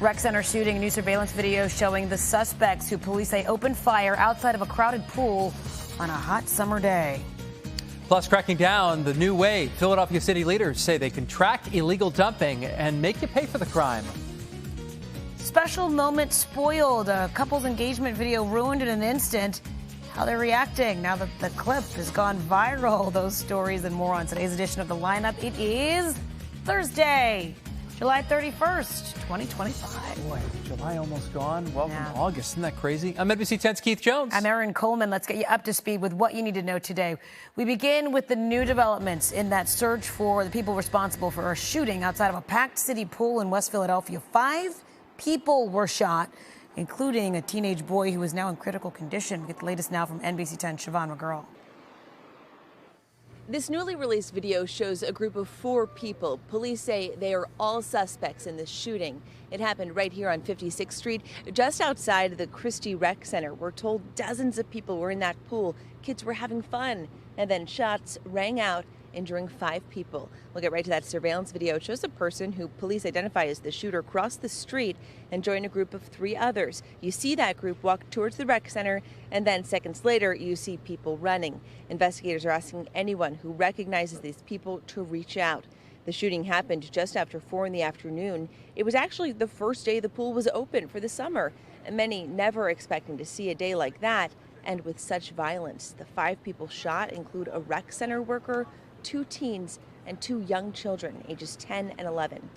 Rec center shooting, new surveillance video showing the suspects who police say opened fire outside of a crowded pool on a hot summer day. Plus, cracking down the new way, Philadelphia city leaders say they can track illegal dumping and make you pay for the crime. Special moment spoiled. A couple's engagement video ruined in an instant. How they're reacting now that the clip has gone viral. Those stories and more on today's edition of The Lineup. It is Thursday, July 31st, 2025. Boy, July almost gone. Welcome to August. Isn't that crazy? I'm NBC 10's Keith Jones. I'm Erin Coleman. Let's get you up to speed with what you need to know today. We begin with the new developments in that search for the people responsible for a shooting outside of a packed city pool in West Philadelphia. 5 people were shot, including a teenage boy who is now in critical condition. We get the latest now from NBC 10's Siobhan, McGirl. This newly released video shows a group of 4 people. Police say they are all suspects in this shooting. It happened right here on 56th Street, just outside the Christie Rec Center. We're told dozens of people were in that pool. Kids were having fun. And then shots rang out, injuring 5 people. We'll get right to that surveillance video. It shows a person who police identify as the shooter cross the street and join a group of 3 others. You see that group walk towards the rec center, and then seconds later, you see people running. Investigators are asking anyone who recognizes these people to reach out. The shooting happened just after 4 in the afternoon. It was actually the first day the pool was open for the summer, and many never expecting to see a day like that and with such violence. The 5 people shot include a rec center worker, 2 teens, and 2 young children, ages 10 and 11.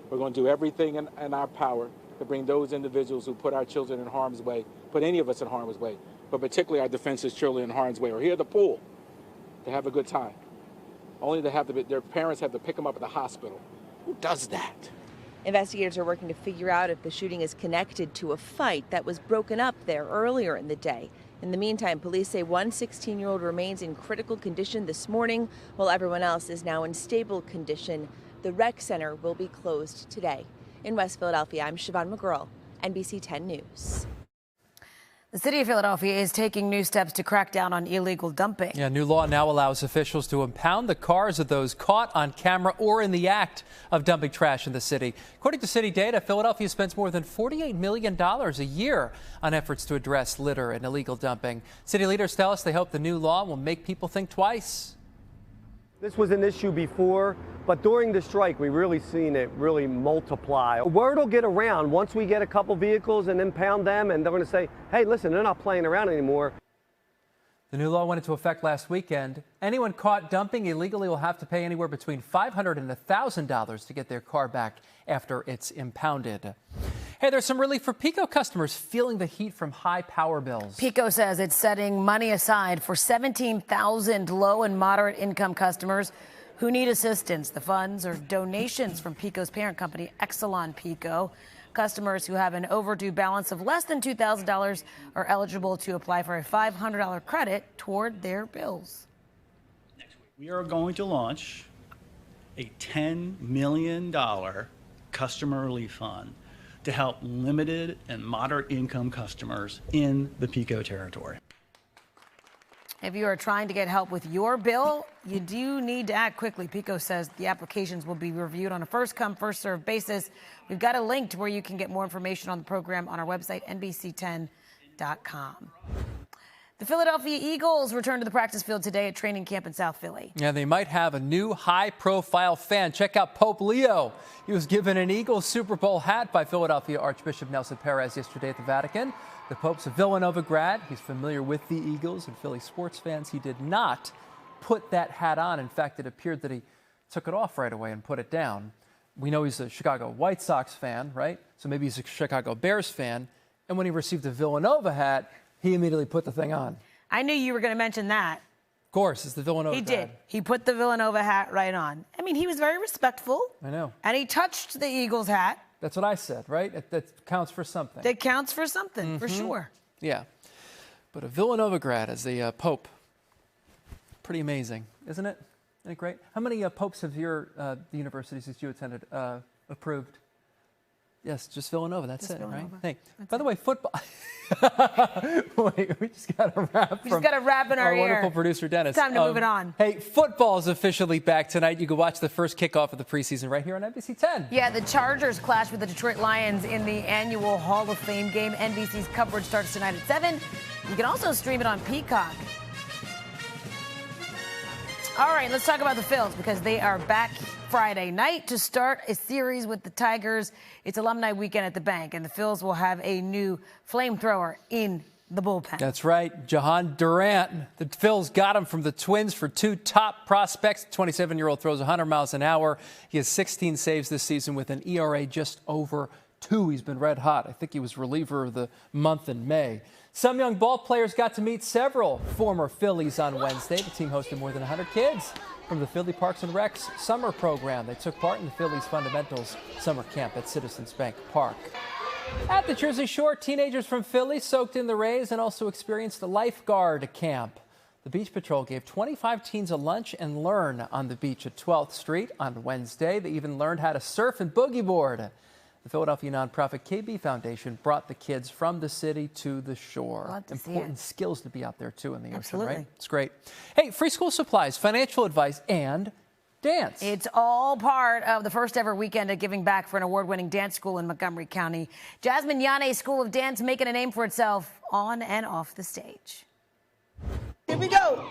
We're going to do everything in our power to bring those individuals who put our children in harm's way, put any of us in harm's way, but particularly our defenseless children in harm's way, or here at the pool, to have a good time. Only to have their parents have to pick them up at the hospital. Who does that? Investigators are working to figure out if the shooting is connected to a fight that was broken up there earlier in the day. In the meantime, police say one 16-year-old remains in critical condition this morning, while everyone else is now in stable condition. The rec center will be closed today. In West Philadelphia, I'm Siobhan McGirl, NBC 10 News. The city of Philadelphia is taking new steps to crack down on illegal dumping. Yeah, new law now allows officials to impound the cars of those caught on camera or in the act of dumping trash in the city. According to city data, Philadelphia spends more than $48 million a year on efforts to address litter and illegal dumping. City leaders tell us they hope the new law will make people think twice. This was an issue before, but during the strike, we really seen it really multiply. Word will get around once we get a couple vehicles and impound them, and they're going to say, hey, listen, they're not playing around anymore. The new law went into effect last weekend. Anyone caught dumping illegally will have to pay anywhere between $500 and $1,000 to get their car back after it's impounded. Hey, there's some relief for Pico customers feeling the heat from high power bills. Pico says it's setting money aside for 17,000 low and moderate income customers who need assistance. The funds are donations from Pico's parent company, Exelon Pico. Customers who have an overdue balance of less than $2,000 are eligible to apply for a $500 credit toward their bills. Next week, we are going to launch a $10 million customer relief fund to help limited and moderate income customers in the Pico territory. If you are trying to get help with your bill, you do need to act quickly. Pico says the applications will be reviewed on a first-come, first-served basis. We've got a link to where you can get more information on the program on our website, NBC10.com. The Philadelphia Eagles returned to the practice field today at training camp in South Philly. Yeah, they might have a new high-profile fan. Check out Pope Leo. He was given an Eagles Super Bowl hat by Philadelphia Archbishop Nelson Perez yesterday at the Vatican. The Pope's a Villanova grad. He's familiar with the Eagles and Philly sports fans. He did not put that hat on. In fact, it appeared that he took it off right away and put it down. We know he's a Chicago White Sox fan, right? So maybe he's a Chicago Bears fan. And when he received the Villanova hat, he immediately put the thing on. I knew you were going to mention that. Of course, it's the Villanova He grad. did. He put the Villanova hat right on. I mean, he was very respectful. I know. And he touched the Eagles hat. That's what I said, right? That counts for something. That counts for something, for sure. Yeah. But a Villanova grad as the Pope. Pretty amazing, isn't it? Isn't it great? How many popes have the universities that you attended approved? Yes, just Villanova. That's Just it, Villanova. right? Hey, That's by the it. way, football. Wait, we just got a wrap. We just got a wrap in our ear. wonderful producer, Dennis. It's time to move it on. Hey, football is officially back tonight. You can watch the first kickoff of the preseason right here on NBC 10. Yeah, the Chargers clash with the Detroit Lions in the annual Hall of Fame game. NBC's coverage starts tonight at 7. You can also stream it on Peacock. All right, let's talk about the Phillies because they are back Friday night to start a series with the Tigers. It's alumni weekend at the bank, and the Phillies will have a new flamethrower in the bullpen. That's right, Jahan Durant. The Phillies got him from the Twins for 2 top prospects. The 27-year-old throws 100 miles an hour. He has 16 saves this season with an ERA just over 2. He's been red hot. I think he was reliever of the month in May. Some young ball players got to meet several former Phillies on Wednesday. The team hosted more than 100 kids from the Philly Parks and Recs summer program. They took part in the Phillies Fundamentals summer camp at Citizens Bank Park. At the Jersey Shore, teenagers from Philly soaked in the rays and also experienced a lifeguard camp. The Beach Patrol gave 25 teens a lunch and learn on the beach at 12th Street on Wednesday. They even learned how to surf and boogie board. The Philadelphia nonprofit KB Foundation brought the kids from the city to the shore. Love to see Important it. skills to be out there, too, in the Absolutely. ocean, right? It's great. Hey, free school supplies, financial advice, and dance. It's all part of the first ever weekend of giving back for an award-winning dance school in Montgomery County. Jasmine Yan Dance School of Dance making a name for itself on and off the stage. Here we go.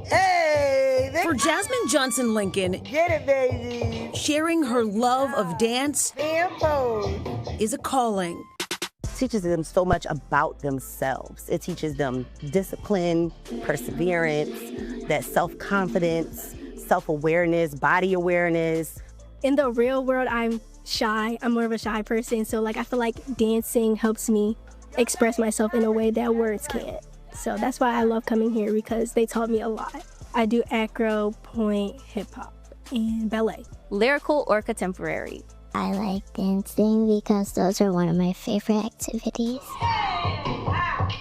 Hey. For Jasmine Johnson Lincoln, Get it, baby. sharing her love of dance And pose. is a calling. Teaches them so much about themselves. It teaches them discipline, perseverance, that self-confidence, self-awareness, body awareness. In the real world, I'm shy. I'm more of a shy person. So I feel like dancing helps me express myself in a way that words can't. So that's why I love coming here because they taught me a lot. I do acro, point, hip hop, and ballet. Lyrical or contemporary? I like dancing because those are one of my favorite activities.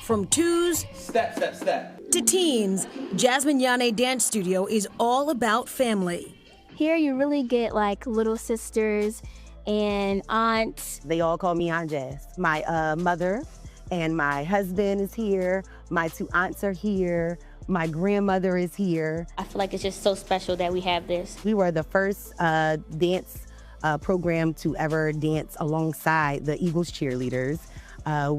From twos Step. to teens, Jasmine Yan Dance Studio is all about family. Here you really get little sisters and aunts. They all call me Aunt Jazz. My mother and my husband is here. My 2 aunts are here. My grandmother is here. I feel like it's just so special that we have this. We were the first dance program to ever dance alongside the Eagles cheerleaders.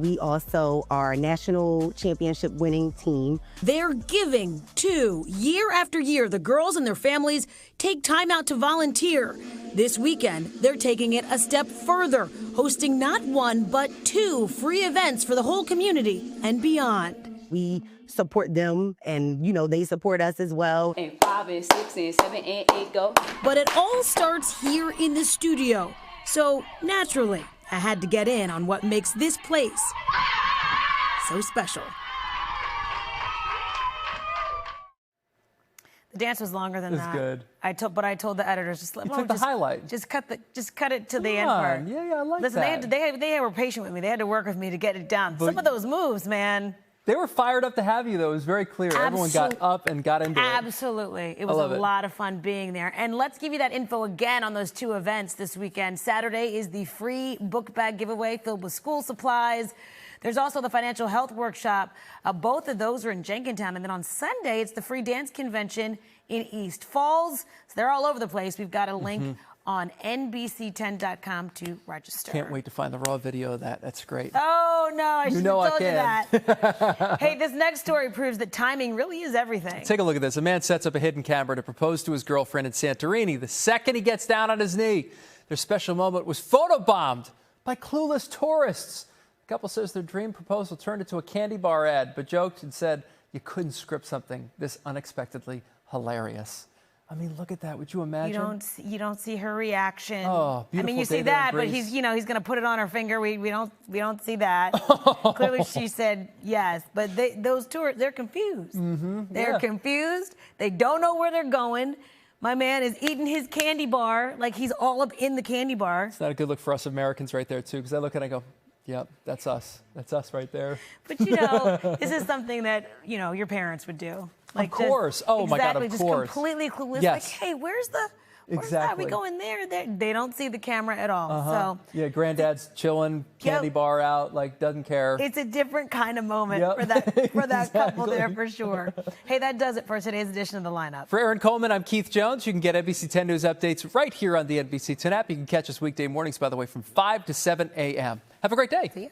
We also are a national championship winning team. They're giving, too. Year after year, the girls and their families take time out to volunteer. This weekend, they're taking it a step further, hosting not 1, but 2 free events for the whole community and beyond. We support them and, they support us as well. And 5 and 6 and 7 and 8 go. But it all starts here in the studio. So, naturally, I had to get in on what makes this place so special. The dance was longer than It was that. good. But I told the editors, just You took the highlight. Just cut it to the Come end part. on. Yeah, I like Listen, that. they were patient with me. They had to work with me to get it done. Some of those moves, man. They were fired up to have you, though. It was very clear. Everyone got up and got into it. Absolutely. It was a lot of fun being there. And let's give you that info again on those 2 events this weekend. Saturday is the free book bag giveaway filled with school supplies. There's also the financial health workshop. Both of those are in Jenkintown. And then on Sunday, it's the free dance convention in East Falls. So they're all over the place. We've got a link on NBC10.com to register. Can't wait to find the raw video of that. That's great. Oh, no, I should have told you can. that. Hey, this next story proves that timing really is everything. Take a look at this. A man sets up a hidden camera to propose to his girlfriend in Santorini. The second he gets down on his knee, their special moment was photobombed by clueless tourists. The couple says their dream proposal turned into a candy bar ad, but joked and said you couldn't script something this unexpectedly hilarious. I mean, look at that. Would you imagine? You don't see her reaction. Oh, beautiful. I mean, you day see there in that, but Greece. he's going to put it on her finger. We don't see that. Clearly, she said yes, but those tourists, they're confused. They're confused. They don't know where they're going. My man is eating his candy bar like he's all up in the candy bar. It's not a good look for us Americans right there, too, because I look at it and I go, yep, that's us. That's us right there. But, this is something that, your parents would do. Of course. Oh, my God, of just course. completely clueless. Yes. Like, hey, where's Exactly. We go in there, they don't see the camera at all. So yeah, granddad's chilling, candy bar out, like doesn't care. it's a different kind of moment Yep. for that couple Exactly. there for sure. Hey, that does it for today's edition of the lineup. For Erin Coleman, I'm Keith Jones. You can get NBC 10 News updates right here on the NBC 10 app. You can catch us weekday mornings, by the way, from 5 to 7 a.m. Have a great day. See ya.